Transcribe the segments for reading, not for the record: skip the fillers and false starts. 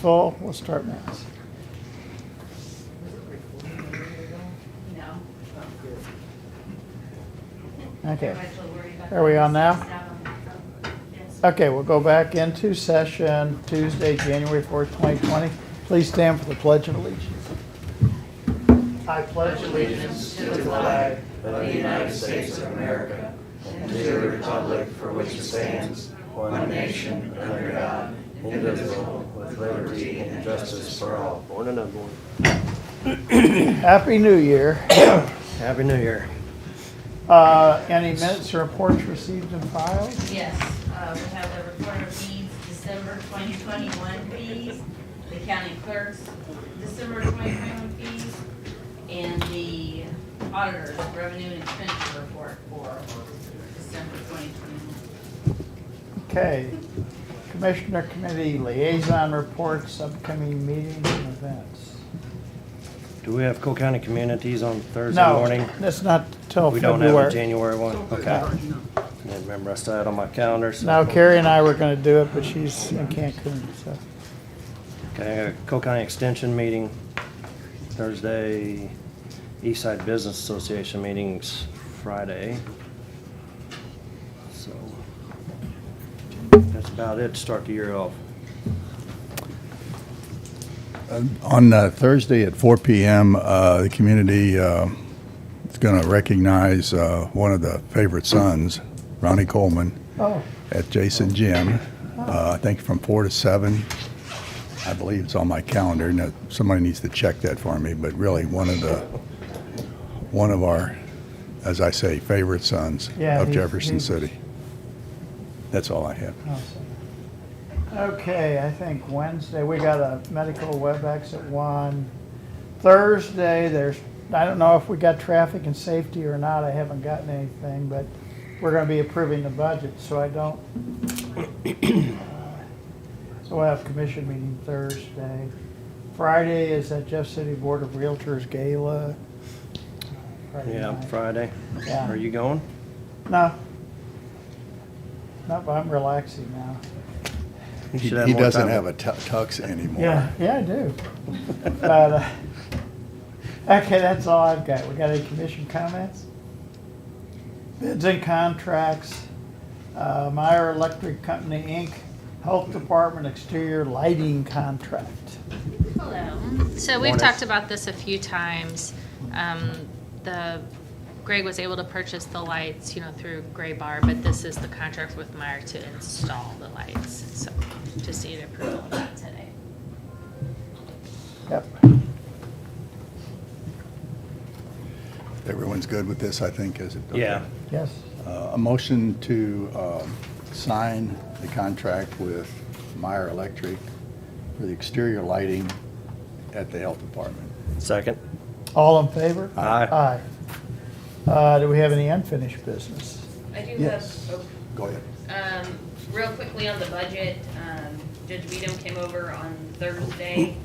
full, we'll start minutes. Okay. Are we on now? Okay, we'll go back into session Tuesday, January 4th, 2020. Please stand for the Pledge of Allegiance. I pledge allegiance to the flag of the United States of America and to the republic for which it stands, one nation, under God, indivisible, with liberty and justice for all. Born and unborn. Happy New Year. Happy New Year. Any minutes or reports received and filed? Yes, we have the recorder fees, December 2021 fees, the county clerk's December 2021 fees, and the auditor's revenue and expenditure report for December 2021. Okay. Commissioner Committee Liaison Reports, upcoming meetings and events. Do we have Cole County Communities on Thursday morning? No, that's not till We February. don't have a January one? Okay. I didn't remember I saw it on my calendar. So. No, Carrie and I were gonna do it, but she's in Cancun, so. Okay, Cole County Extension meeting Thursday. Eastside Business Association meetings Friday. So that's about it to start the year off. On Thursday at 4 p.m., the community is going to recognize one of the favorite sons, Ronnie Coleman, Oh, at Jason Gym. I think from 4 to 7. I believe it's on my calendar. Now, somebody needs to check that for me. But really, one of our, as I say, favorite sons Yeah, of he's- Jefferson he's- City. That's all I have. awesome. Okay, I think Wednesday, we got a medical WebEx at 1. Thursday, I don't know if we got traffic and safety or not. I haven't gotten anything, but we're gonna be approving the budget, so I don't. So we'll have commission meeting Thursday. Friday is at Jeff City Board of Realtors Gala. Friday Yeah, night. Friday. Yeah. Are you going? No. Nope, I'm relaxing now. You He should have he more doesn't time. have a tux anymore. Yeah, I do. But, okay, that's all I've got. We got any commission comments? Bids and contracts, Meyer Electric Company, Inc., Health Department exterior lighting contract. Hello. So we've Morning. talked about this a few times. Greg was able to purchase the lights, through Gray Bar, but this is the contract with Meyer to install the lights. So just need approval of that today. Yep. Everyone's good with this, I think, is it? Okay. Yeah. Yes. A motion to sign the contract with Meyer Electric for the exterior lighting at the health department. Second. All in favor? Aye. Aye. Do we have any unfinished business? I do Yes. have, Go ahead. real quickly on the budget, Judge Beadham came over on Thursday.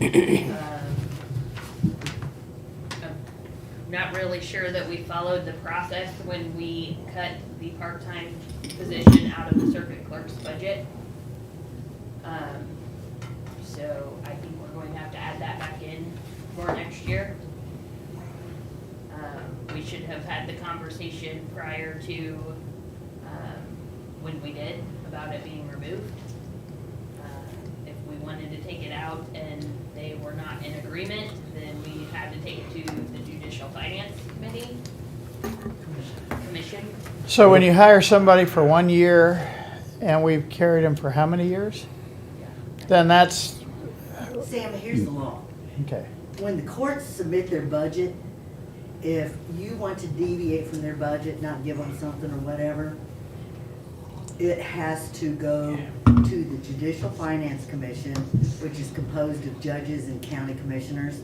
I'm not really sure that we followed the process when we cut the part-time position out of the circuit clerk's budget. So I think we're going to have to add that back in for next year. We should have had the conversation prior to when we did about it being removed. If we wanted to take it out and they were not in agreement, then we had to take it to the Judicial Finance Committee, Commission. So when you hire somebody for 1 year and we've carried them for how many years? Then that's, Sam, here's the law. okay. When the courts submit their budget, if you want to deviate from their budget, not give them something or whatever, it has to go to the Judicial Finance Commission, which is composed of judges and county commissioners,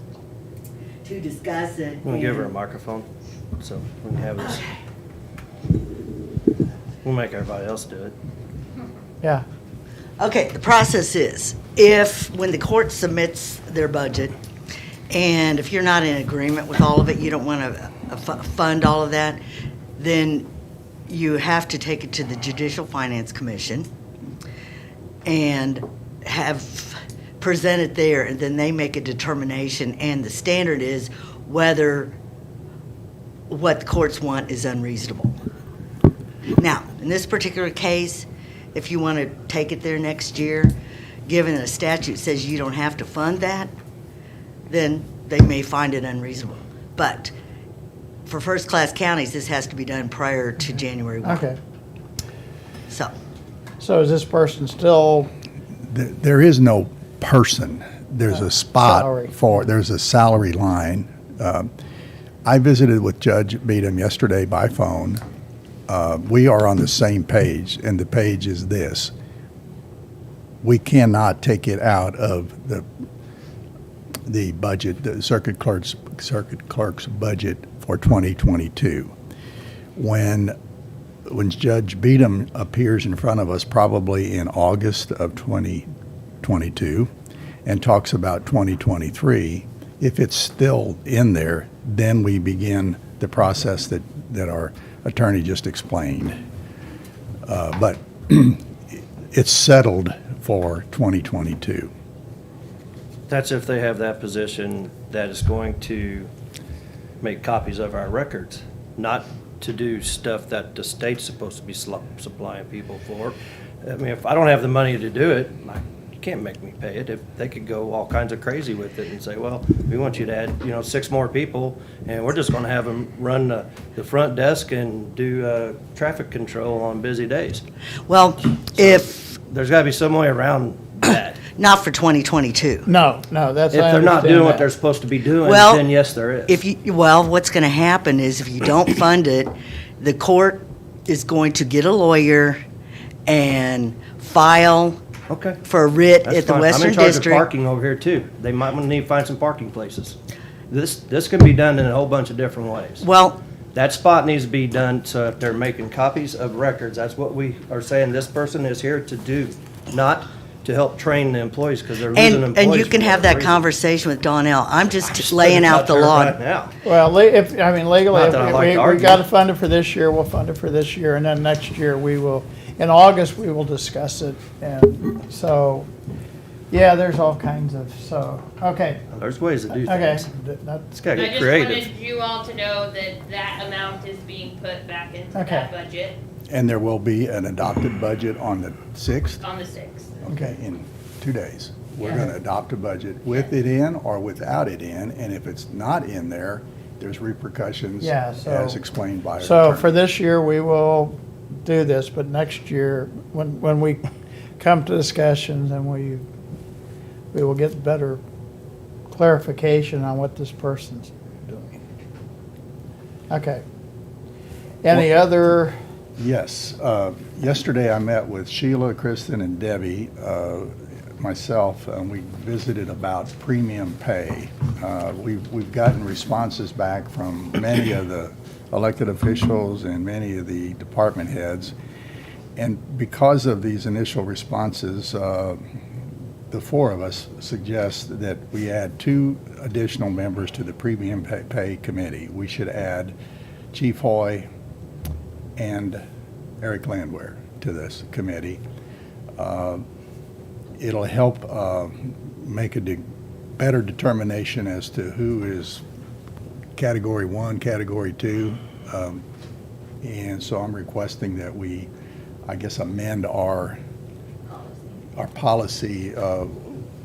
to discuss it. We'll give her a and- microphone so we can have this. We'll make everybody else do it. Yeah. Okay, the process is, when the court submits their budget, and if you're not in agreement with all of it, you don't want to fund all of that, then you have to take it to the Judicial Finance Commission and have present it there, and then they make a determination, and the standard is whether what the courts want is unreasonable. Now, in this particular case, if you want to take it there next year, given a statute says you don't have to fund that, then they may find it unreasonable. But for first-class counties, this has to be done prior to January 1. Okay. So, Is this person still, There is no person. There's a spot salary. there's a salary line. I visited with Judge Beadham yesterday by phone. We are on the same page, and the page is this. We cannot take it out of the budget, the circuit clerk's budget for 2022. When Judge Beadham appears in front of us, probably in August of 2022, and talks about 2023, if it's still in there, then we begin the process that our attorney just explained. But it's settled for 2022. That's if they have that position that is going to make copies of our records, not to do stuff that the state's supposed to be supplying people for. I mean, if I don't have the money to do it, you can't make me pay it. If they could go all kinds of crazy with it and say, well, we want you to add, 6 more people, and we're just gonna have them run the front desk and do traffic control on busy days. well, if, There's gotta be some way around that. not for 2022. no, that's. If I they're not understand doing what that. they're supposed to be doing, Well, then yes, there is. What's going to happen is if you don't fund it, the court is going to get a lawyer and file Okay. for a writ That's at the fine. Western I'm in charge of District. parking over here too. They might need to find some parking places. This can be done in a whole bunch of different ways. Well, That spot needs to be done, so if they're making copies of records, that's what we are saying this person is here to do, not to help train the employees, because they're losing employees. and you can for have whatever that reason. conversation with Donnell. I'm just Just laying put it out the there law. right now. Well, legally, Not that I like to we argue. got to fund it for this year, we'll fund it for this year, and then next year we will, in August, we will discuss it. And so, yeah, there's all kinds of, okay, There's ways to do okay. things. That- It's gotta I get just creative. wanted you all to know that that amount is being put back into Okay. that budget And there will be an adopted budget on the 6th, on the 6th. Okay. in 2 days. We're Yeah. going to adopt a budget with it in or without it in, and if it's not in there, there's repercussions Yeah, so- as explained by our So attorney. for this year, we will do this, but next year, when we come to discussions and we will get better clarification on what this person's doing. Okay. Any other, Yes. Yesterday, I met with Sheila, Kristen, and Debbie, myself, and we visited about premium pay. We've gotten responses back from many of the elected officials and many of the department heads. And because of these initial responses, the 4 of us suggest that we add 2 additional members to the premium pay committee. We should add Chief Hoy and Eric Landwehr to this committee. It'll help make a better determination as to who is Category 1, Category 2. And so I'm requesting that we, I guess, amend our policy,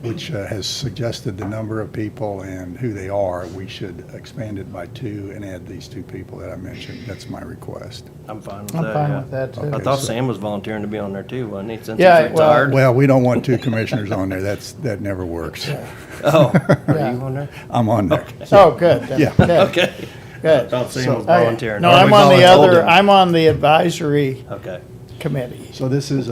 which has suggested the number of people and who they are. We should expand it by 2 and add these 2 people that I mentioned. That's my request. I'm fine with I'm that, fine yeah. with that too. I thought Sam was volunteering to be on there too, wasn't he, since Yeah, he's well- retired? Well, we don't want 2 commissioners on there. That never works. Oh, are Yeah. you on there? I'm on there. oh, good. then. Yeah. Good. Okay. I Good. thought Sam So- was Okay. volunteering. No, Or I'm we on the voluntold other, him. I'm on the advisory Okay. committee. So this is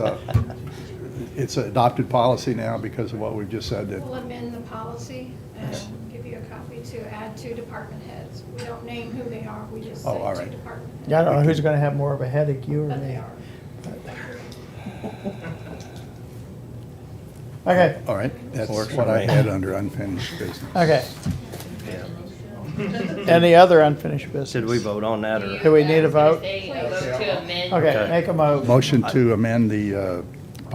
it's an adopted policy now because of what we've just said that, We'll amend the policy and give you a copy to add 2 department heads. We don't name who they are, we just Oh, say all 2 right. department heads. Yeah, I don't know who's gonna have more of a headache, you or But they me. are. Okay, all right, that's Works what for I me. had under unfinished business. okay. Yeah. Any other unfinished business? Did we vote on that, or? Do we need a vote? A vote to amend. Okay, Okay. make a motion. Motion to amend the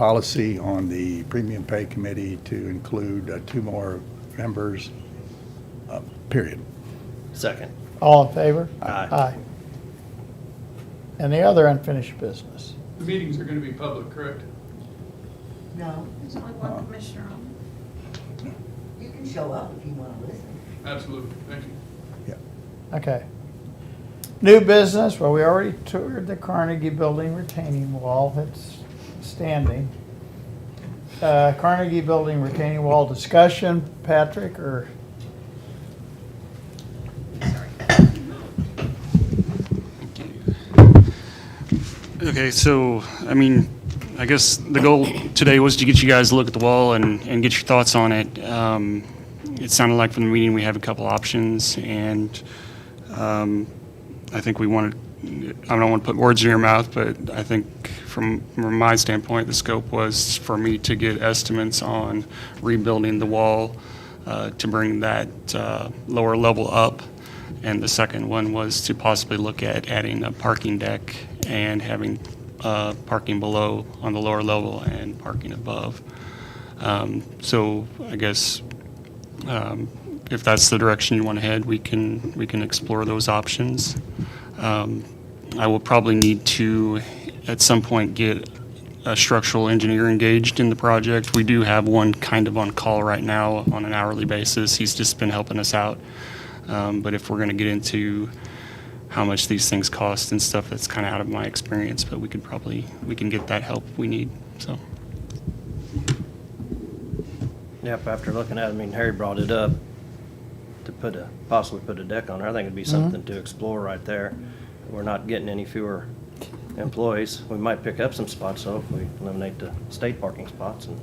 policy on the premium pay committee to include 2 more members, period. Second. All in favor? Aye. Aye. Any other unfinished business? The meetings are gonna be public, correct? No, There's only one commissioner on. you can show up if you wanna listen. Absolutely, thank you. Okay. New business, well, we already toured the Carnegie Building retaining wall, it's standing. Carnegie Building retaining wall discussion, Patrick, or? Okay, so, I mean, I guess the goal today was to get you guys to look at the wall and get your thoughts on it. It sounded like from the meeting we have a couple options, and I think we wanted, I don't want to put words in your mouth, but I think from my standpoint, the scope was for me to get estimates on rebuilding the wall to bring that lower level up. And the second one was to possibly look at adding a parking deck and having parking below on the lower level and parking above. So I guess if that's the direction you want to head, we can explore those options. I will probably need to, at some point, get a structural engineer engaged in the project. We do have one kind of on call right now on an hourly basis. He's just been helping us out. But if we're going to get into how much these things cost and stuff, that's kind of out of my experience, but we can get that help we need, so. Yep, after looking at it, I mean, Harry brought it up to possibly put a deck on there. I think it'd be something to explore right there. We're not getting any fewer employees. We might pick up some spots though if we eliminate the state parking spots. And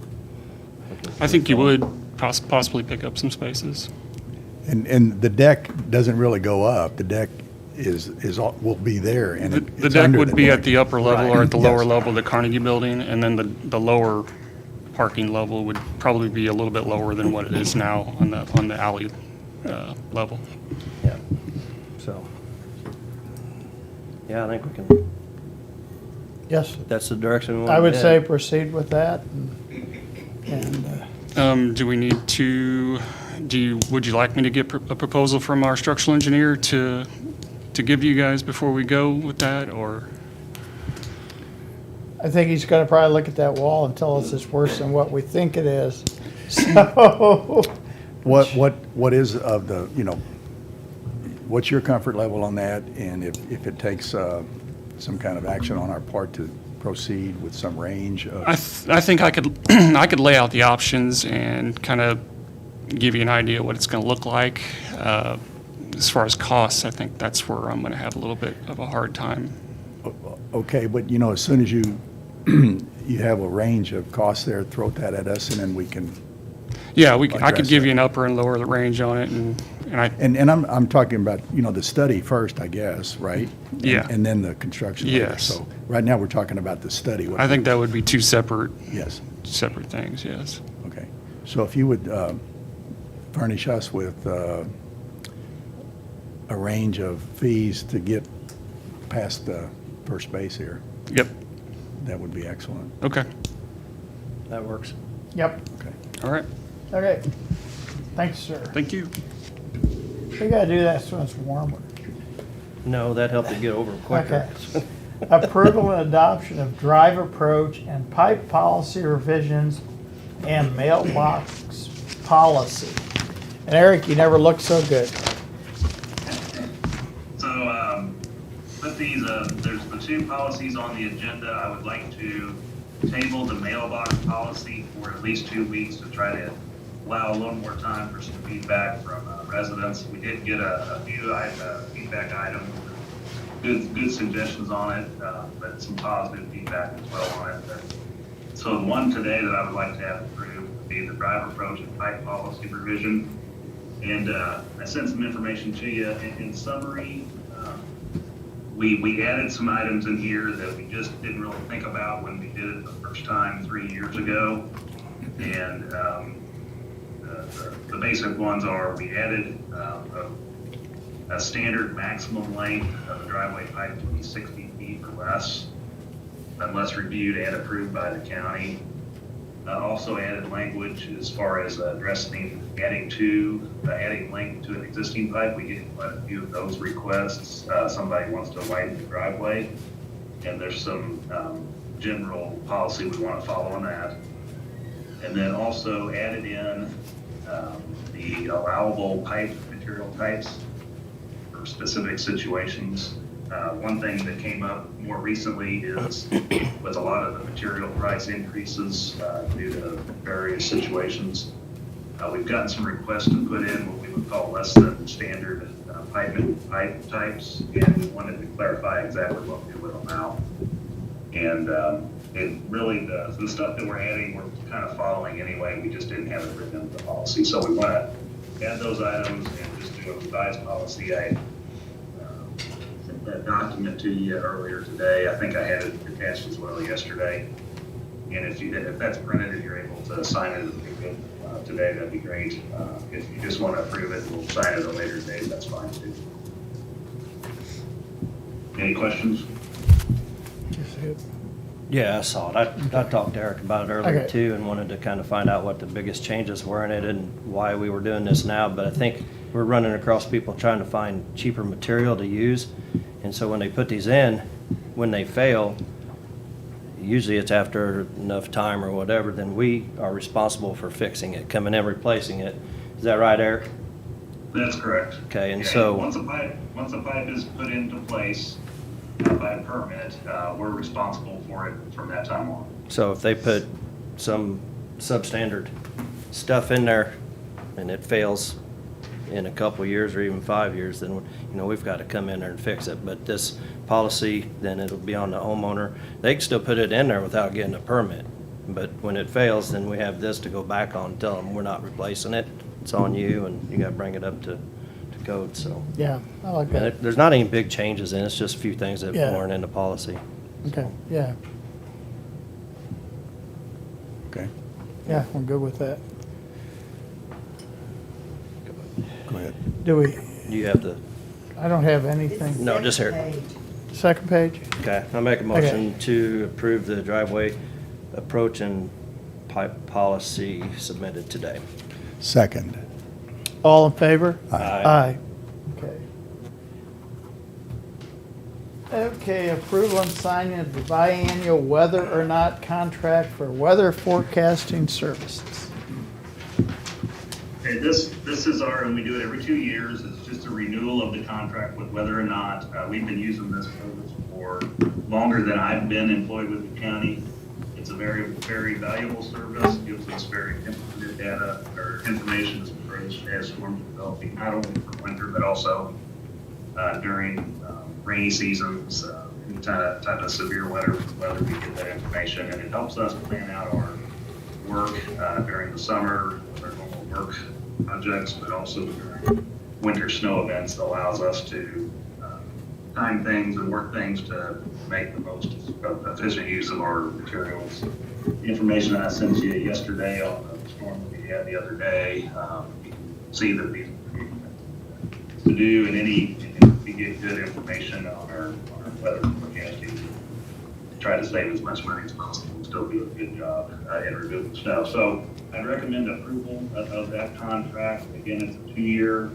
I think you would possibly pick up some spaces. And the deck doesn't really go up. The deck will be there, and The it's deck under would be deck. at the upper level or Right. at the lower Yes. level of the Carnegie Building, and then the lower parking level would probably be a little bit lower than what it is now on the alley level. Yeah, so, yeah, I think we can, Yes, that's the direction we want to I would head. say proceed with that, and Do we need to, would you like me to get a proposal from our structural engineer to give you guys before we go with that, or? I think he's gonna probably look at that wall and tell us it's worse than what we think it is. So, What is of the, what's your comfort level on that? And if it takes some kind of action on our part to proceed with some range of? I think I could I could lay out the options and kind of give you an idea what it's going to look like. As far as costs, I think that's where I'm going to have a little bit of a hard time. Okay, but as soon as you have a range of costs there, throw that at us, and then we can. Yeah, I could Address give that. you an upper and lower range on it, and I And I'm talking about, the study first, I guess, right? Yeah. And then the construction later. Yes. So right now, we're talking about the study. I think that would be two separate Yes, things. Yes. okay. So if you would furnish us with a range of fees to get past the first base here, Yep. that would be excellent. Okay. That works. yep, Okay. All right. okay. Thanks, sir. Thank you. We gotta do that so it's warmer. No, that helped it get over quicker. Okay. Approval and adoption of drive approach and pipe policy revisions and mailbox policy. And Eric, you never looked so good. So, with these, there's the two policies on the agenda. I would like to table the mailbox policy for at least 2 weeks to try to allow a little more time for some feedback from residents. We did get a few feedback items, good suggestions on it, but some positive feedback as well on it. So the one today that I would like to have approved would be the drive approach and pipe policy revision. And I sent some information to you. In summary, we added some items in here that we just didn't really think about when we did it the first time 3 years ago. And the basic ones are, we added a standard maximum length of a driveway pipe to be 60 feet or less. unless reviewed and approved by the county. Also added language as far as adding link to an existing pipe. We get quite a few of those requests. Somebody wants to widen the driveway, and there's some general policy we want to follow on that. And then also added in the allowable pipe material types for specific situations. One thing that came up more recently is with a lot of the material price increases due to various situations. We've gotten some requests to put in what we would call less than standard pipe types, and we wanted to clarify exactly what we would allow. And it really, the stuff that we're adding, we're kind of following anyway. We just didn't have it written into the policy. So we want to add those items and just do a revised policy. I sent that document to you earlier today. I think I had it attached as well yesterday. And if that's printed and you're able to sign it today, that'd be great. If you just want to approve it, we'll sign it at a later date. That's fine too. Any questions? Yeah, I saw it. I talked to Eric about it earlier Okay. too, and wanted to kind of find out what the biggest changes were in it and why we were doing this now. But I think we're running across people trying to find cheaper material to use. And so when they put these in, when they fail, usually it's after enough time or whatever, then we are responsible for fixing it, coming in, replacing it. Is that right, Eric? That's correct. Okay, and Yeah, so- Once a pipe is put into place by a permit, we're responsible for it from that time on. So if they put some substandard stuff in there and it fails in a couple of years or even 5 years, then, we've got to come in there and fix it. But this policy, then it'll be on the homeowner. They can still put it in there without getting a permit. But when it fails, then we have this to go back on, tell them we're not replacing it. It's on you, and you got to bring it up to code, so. Yeah, I like And that. there's not any big changes in it, it's just a few things that Yeah. weren't in the policy. Okay, yeah, Okay, yeah, I'm good with that. go ahead. Do we, You have the, I don't have It's anything. No, just here. second page. Second page? okay, I'll make a motion to approve the driveway approach and pipe policy submitted today. Second. All in favor? Aye. Aye. Okay. Okay, approval and signing of the biannual whether or not contract for weather forecasting services. Okay, this is and we do it every 2 years. It's just a renewal of the contract with whether or not, we've been using this service for longer than I've been employed with the county. It's a very, very valuable service, gives us very informative data or information as storms developing, not only for winter, but also during rainy seasons, any type of severe weather, we get that information, and it helps us plan out our work during the summer, our normal work projects, but also during winter snow events. That allows us to time things and work things to make the most efficient use of our materials. The information that I sent you yesterday on the storm that we had the other day, you can see that we to do and we get good information on our weather forecasting. Try to save as much money as possible and still do a good job in removing snow. So I'd recommend approval of that contract. Again, it's a 2-year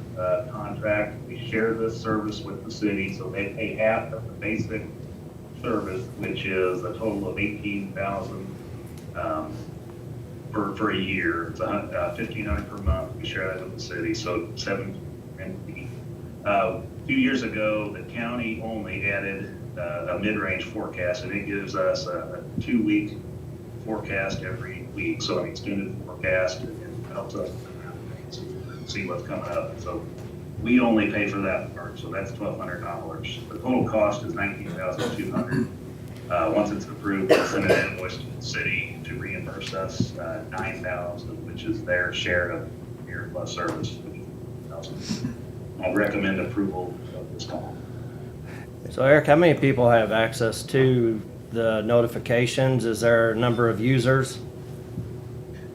contract. We share this service with the city, so they pay half of the basic service, which is a total of $18,000 for a year. It's $1,500 per month. We share that with the city, so $750. 2 years ago, the county only added a mid-range forecast, and it gives us a 2-week forecast every week, so an extended forecast, and it helps us see what's coming up. So we only pay for that part, so that's $1,200. The total cost is $19,200. Once it's approved, we'll send an invoice to the city to reimburse us $9,000, which is their share of year plus service. I'd recommend approval of this call. So Eric, how many people have access to the notifications? Is there a number of users?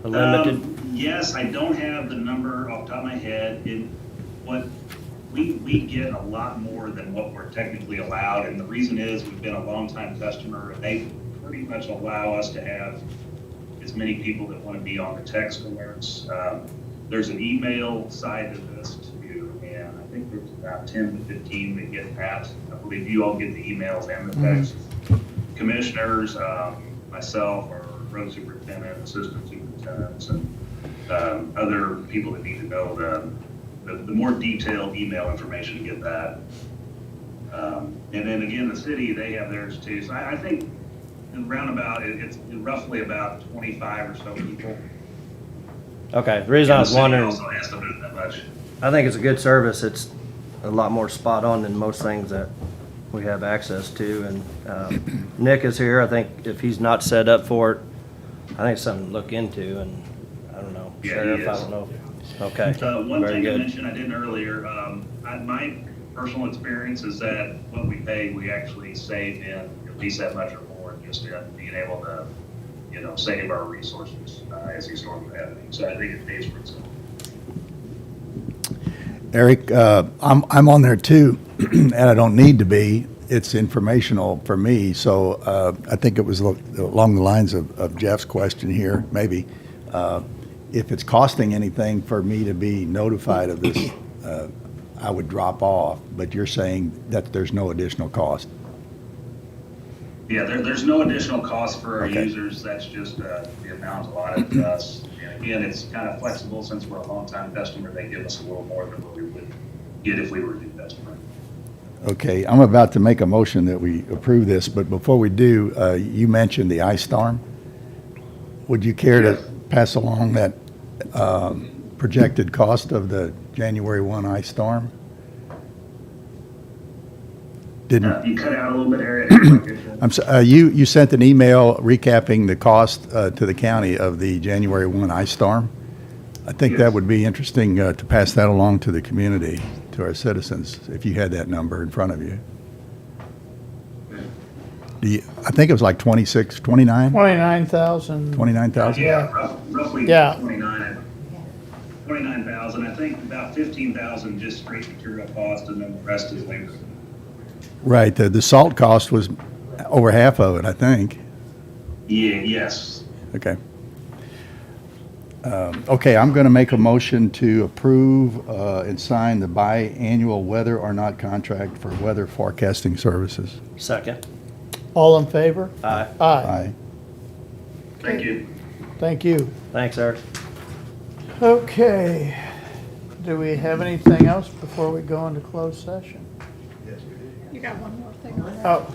A limited? Yes, I don't have the number off the top of my head. We get a lot more than what we're technically allowed, and the reason is we've been a long-time customer, and they pretty much allow us to have as many people that want to be on the text alerts. There's an email side to this too, and I think there's about 10 to 15 that get that. I believe you all get the emails and the texts. Commissioners, myself, or road superintendent, assistant superintendents, and other people that need to know the more detailed email information to get that. And then again, the city, they have theirs too. So I think in roundabout, it's roughly about 25 or so people. Okay, the reason I was And the city wondering, also has to do that much. I think it's a good service. It's a lot more spot on than most things that we have access to. And Nick is here. I think if he's not set up for it, I think it's something to look into. And I don't know, Yeah, Sheriff, he I is. don't know. Okay, One very thing I good. mentioned I didn't earlier, my personal experience is that what we pay, we actually save in at least that much or more, just in being able to, save our resources as these storms are happening. So I think it pays for itself. Eric, I'm on there too, and I don't need to be. It's informational for me, so I think it was along the lines of Jeff's question here, maybe. If it's costing anything for me to be notified of this, I would drop off, but you're saying that there's no additional cost. Yeah, there's no additional cost for our Okay. users. That's just the amount allotted to us. And again, it's kind of flexible since we're a long-time customer. They give us a little more than what we would get if we were a new customer. Okay, I'm about to make a motion that we approve this, but before we do, you mentioned the ice storm. Would you care to Yes. pass along that projected cost of the January 1 ice storm? Didn't, You cut out a little bit, Eric. you sent an email recapping the cost to the county of the January 1 ice storm. I think that Yes. would be interesting to pass that along to the community, to our citizens, if you had that number in front of you. I think it was like 26, 29? 29,000. 29,000? Yeah, roughly Yeah. 29,000. I think about 15,000 just straight material cost, and then the rest is labor. Right, the salt cost was over half of it, I think. Yeah, yes. Okay. Okay, I'm going to make a motion to approve and sign the biannual whether or not contract for weather forecasting services. Second. All in favor? Aye. Aye. Aye. Thank you. Thank you. Thanks, Eric. Okay. Do we have anything else before we go into closed session? You got one more thing on that, Oh,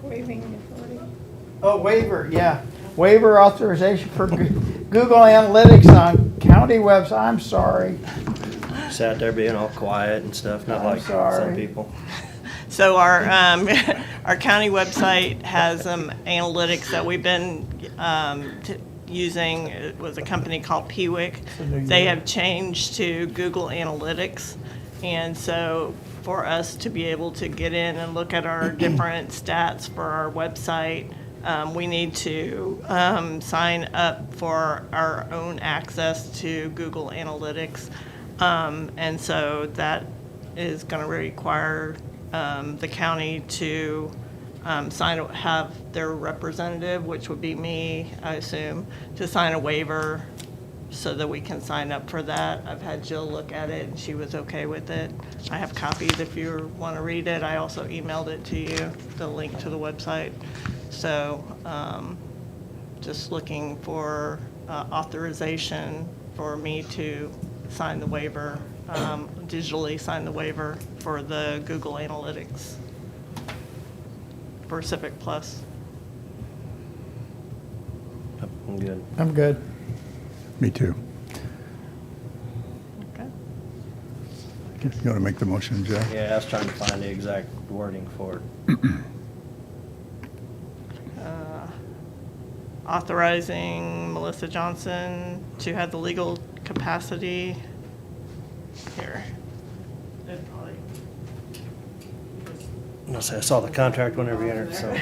waiving the authority. waiver, yeah. Waiver authorization for Google Analytics on county website. I'm sorry. Sat there being all quiet and stuff, not I'm like some sorry. people. So our, our county website has analytics that we've been using. It was a company called Pewick. They have changed to Google Analytics. And so for us to be able to get in and look at our different stats for our website, we need to sign up for our own access to Google Analytics. And so that is going to require the county to have their representative, which would be me, I assume, to sign a waiver so that we can sign up for that. I've had Jill look at it, and she was okay with it. I have copies if you want to read it. I also emailed it to you, the link to the website. So just looking for authorization for me to sign the waiver, digitally sign the waiver for the Google Analytics for Civic Plus. Yep, I'm good. I'm good. Me too. Okay. You want to make the motion, Joe? Yeah, I was trying to find the exact wording for it. Authorizing Melissa Johnson to have the legal capacity. Here. It'd probably- I saw the contract whenever you entered, so.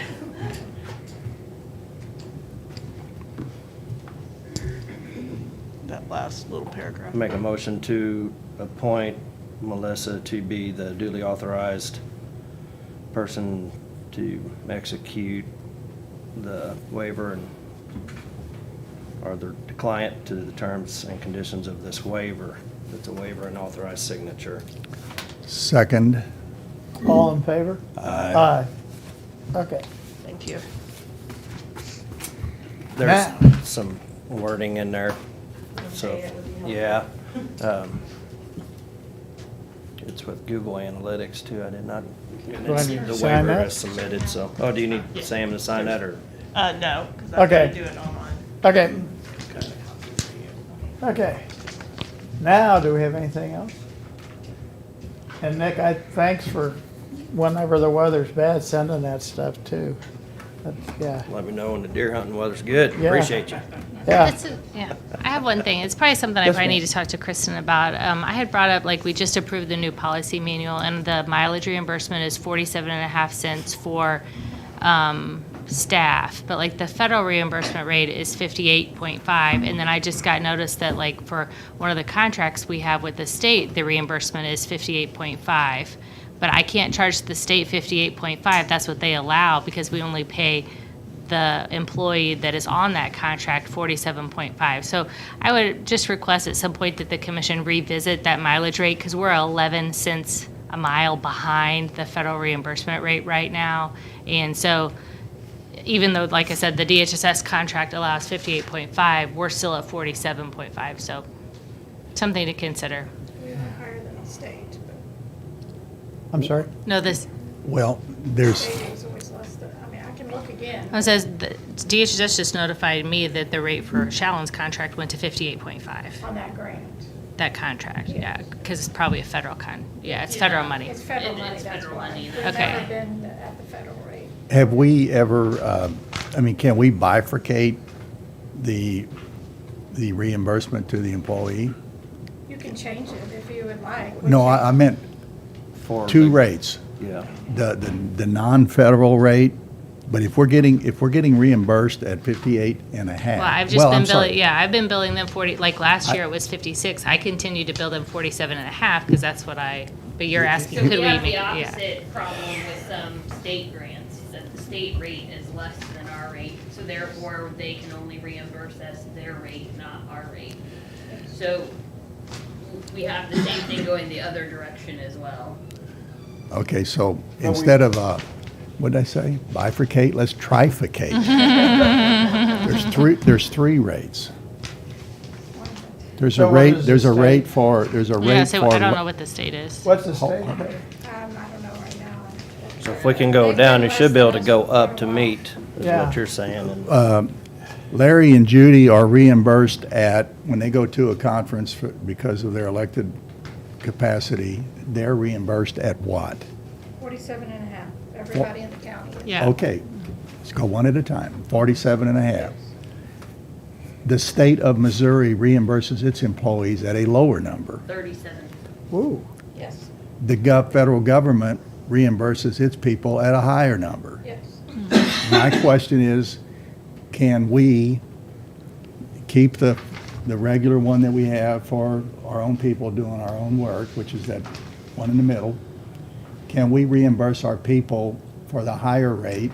That last little paragraph. Make a motion to appoint Melissa to be the duly authorized person to execute the waiver and, or the client to the terms and conditions of this waiver. It's a waiver and authorized signature. Second. All in favor? Aye. Aye. Okay. Thank you. There's Matt. some wording in there, so, Okay, that would be helpful. yeah. It's with Google Analytics too, I did not, and Do I it's need to the sign waiver that? is submitted, so, oh, do you need Sam to sign that, or? No, because I'm Okay. gonna do it online. Okay. Okay. Now, do we have anything else? And Nick, thanks for, whenever the weather's bad, sending that stuff too. Yeah, Let me know when the deer hunting weather's good, Yeah. appreciate you. yeah. Yeah, I have one thing. It's probably something I Yes, probably ma'am. need to talk to Kristen about. I had brought up, like, we just approved the new policy manual, and the mileage reimbursement is 47.5 cents for staff, but like the federal reimbursement rate is 58.5, and then I just got notice that like for one of the contracts we have with the state, the reimbursement is 58.5. But I can't charge the state 58.5. That's what they allow because we only pay the employee that is on that contract 47.5. So I would just request at some point that the commission revisit that mileage rate because we're 11 cents a mile behind the federal reimbursement rate right now. And so even though, like I said, the DHSS contract allows 58.5, we're still at 47.5. So something to consider. We are higher than the state, but I'm sorry? No, this, Well, the there's, state is always less than, I mean, I can look again. it says the DHS just notified me that the rate for Shallon's contract went to 58.5. On that grant. That contract, yeah, because it's probably a federal it's federal money. It's federal It money, is that's federal why. money. We've Okay. never been at the federal rate. have we ever, can we bifurcate the reimbursement to the employee? You can change it if you would like. No, I meant For two the- rates. Yeah. The non-federal rate, but if we're getting reimbursed at 58 and a half. Well, I've just well, been I'm sorry. billing, yeah, I've been billing them 40, like last year it was 56. I continue to bill them 47.5 because that's what but you're asking, So could we we have make, the yeah. opposite problem with some state grants, that the state rate is less than our rate, so therefore they can only reimburse us their rate, not our rate. So we have the same thing going the other direction as well. Okay, so instead of, what'd I say? Bifurcate, let's trifurcate. There's three rates. There's So a what rate, is there's the a rate state? for, Yeah, so I don't know what the state is. What's the state? I don't know right now. So if we can go down, you should be able to go up to meet, is Yeah. what you're saying. And Larry and Judy are reimbursed at, when they go to a conference because of their elected capacity, they're reimbursed at what? 47.5, everybody in the county. Yeah. Okay, let's go one at a time. 47 and a half. The state of Missouri reimburses its employees at a lower number. 37. Woo. Yes, The federal government reimburses its people at a higher number. yes. My question is, can we keep the regular one that we have for our own people doing our own work, which is that one in the middle? Can we reimburse our people for the higher rate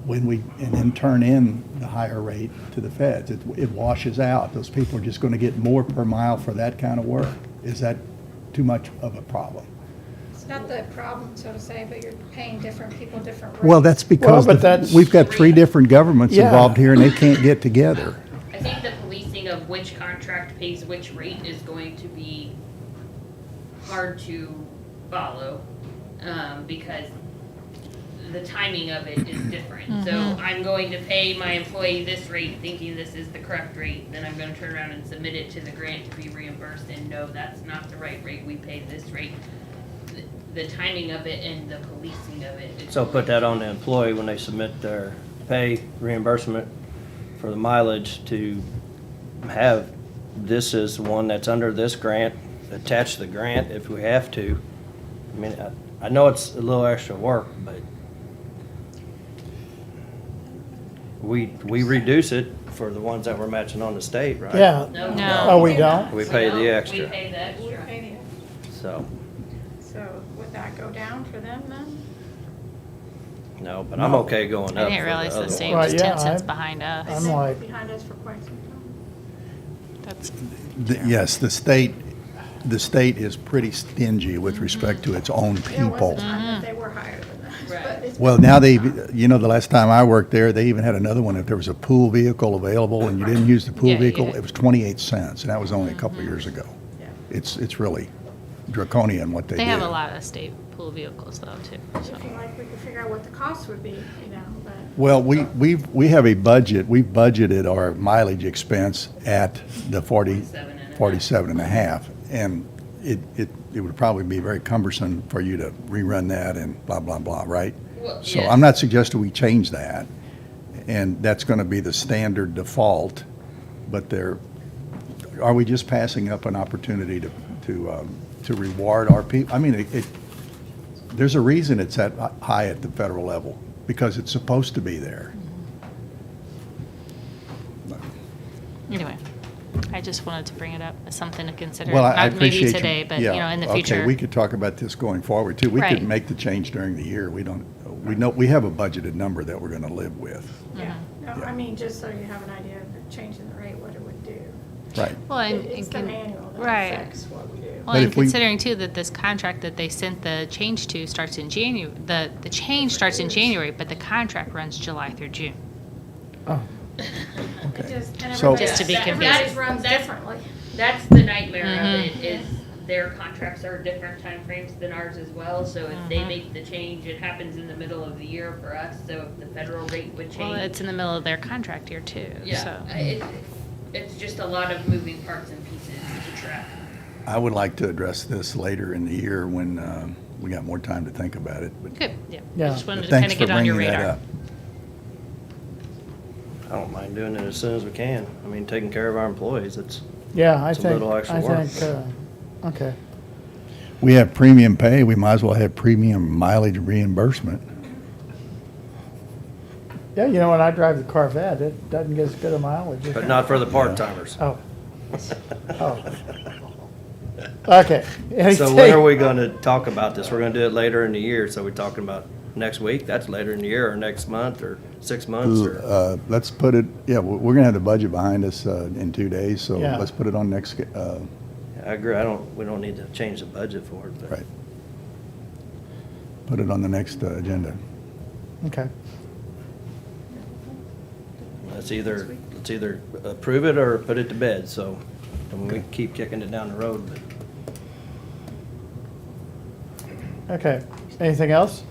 and then turn in the higher rate to the feds? It washes out. Those people are just going to get more per mile for that kind of work. Is that too much of a problem? It's not the problem, so to say, but you're paying different people different rates. Well, that's because but that's- we've got three different governments Yeah. involved here and they can't get together. I think the policing of which contract pays which rate is going to be hard to follow, because the timing of it is different. So I'm going to pay my employee this rate thinking this is the correct rate, then I'm gonna turn around and submit it to the grant to be reimbursed, and no, that's not the right rate, we pay this rate. The timing of it and the policing of it. So put that on the employee when they submit their pay reimbursement for the mileage to have, this is one that's under this grant, attach the grant if we have to. I mean, I know it's a little extra work, but we reduce it for the ones that we're matching on the state, right? Yeah. No. Oh, we don't? We pay the We extra, pay the extra. We pay the- so. So would that go down for them then? No, but I'm okay going I up. didn't for realize the other state one. was Right, yeah, 10 cents I- behind us. I'm They've like- been behind us for quite some time. That's, Yes, the state is pretty stingy with respect to its own There was people. a time that they were higher than that. Right. but it's Well, been- now the last time I worked there, they even had another one. If there was a pool vehicle available and you didn't use the pool Yeah, vehicle, yeah. it was 28 cents, and that was only a couple of years ago. Yeah. It's really draconian what they do. they have a lot of state pool vehicles though, too, so. I feel like we could figure out what the cost would be, but. Well, we have a budget. We've budgeted our mileage expense at the 47 and a half. And it would probably be very cumbersome for you to rerun that and blah, blah, blah, right? Well, So yes. I'm not suggesting we change that. And that's going to be the standard default. But are we just passing up an opportunity to reward our people? I mean, there's a reason it's that high at the federal level, because it's supposed to be there. Anyway, I just wanted to bring it up as something to consider. Well, I Not maybe appreciate you. today, but, Yeah, in the Okay, future. we could talk about this going forward, too. We Right. could make the change during the year. We have a budgeted number that we're going to live with. Yeah, no, Yeah. I mean, just so you have an idea of the change in the rate, what it would do. Right. Well, and, It's the manual that right. affects what we do. Well, But and if we- considering too that this contract that they sent the change to starts in January, the change starts in January, but the contract runs July through June. Oh, It Okay. just, and So- everybody, Just to be everybody confusing. runs differently. That's the nightmare of it, Mhm. is their contracts are different timeframes than ours as well, so if they Mhm. make the change, it happens in the middle of the year for us, so if the federal rate would Well, change. it's in the middle of their contract year too, so. Yeah, it's just a lot of moving parts and pieces to track. I would like to address this later in the year when we got more time to think about it. But Good, yeah. Yeah. Just wanted to thanks kind of for get on your bringing that radar. up. I don't mind doing it as soon as we can. I mean, taking care of our employees, yeah, I It's a think, little extra work. okay. We have premium pay. We might as well have premium mileage reimbursement. Yeah, when I drive the Corvette, it doesn't get as good a mileage. but not for the part-timers. Oh. Oh. Okay. So when are we gonna talk about this? We're gonna do it later in the year, so we're talking about next week? That's later in the year, or next month, or 6 months, or? Let's put it, we're going to have the budget behind us in 2 days, so Yeah. let's put it on next, I agree, we don't need to change the budget for it, but. right. Put it on the next agenda. Okay. Let's either approve it or put it to bed, so, and we keep kicking it down the road, but. Okay. Anything else?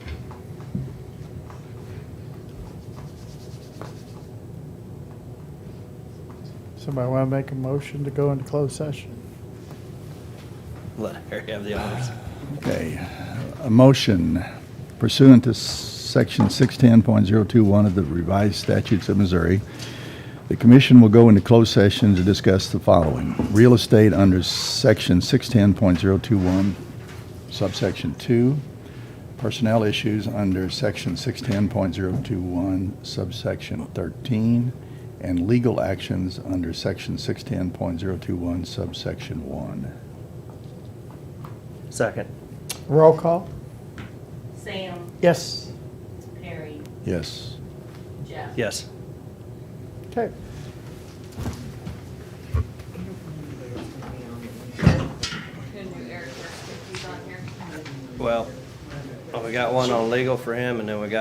Somebody want to make a motion to go into closed session? Let Harry have the honors. Okay, a motion pursuant to section 610.021 of the revised statutes of Missouri. The commission will go into closed session to discuss the following: real estate under section 610.021, subsection 2, personnel issues under section 610.021, subsection 13, and legal actions under section 610.021, subsection 1. Second. Roll call? Sam, Yes. Perry, Yes. Jeff. Yes. Okay. Who knew Eric Work's on here? Well, we got one on legal for him, and then we got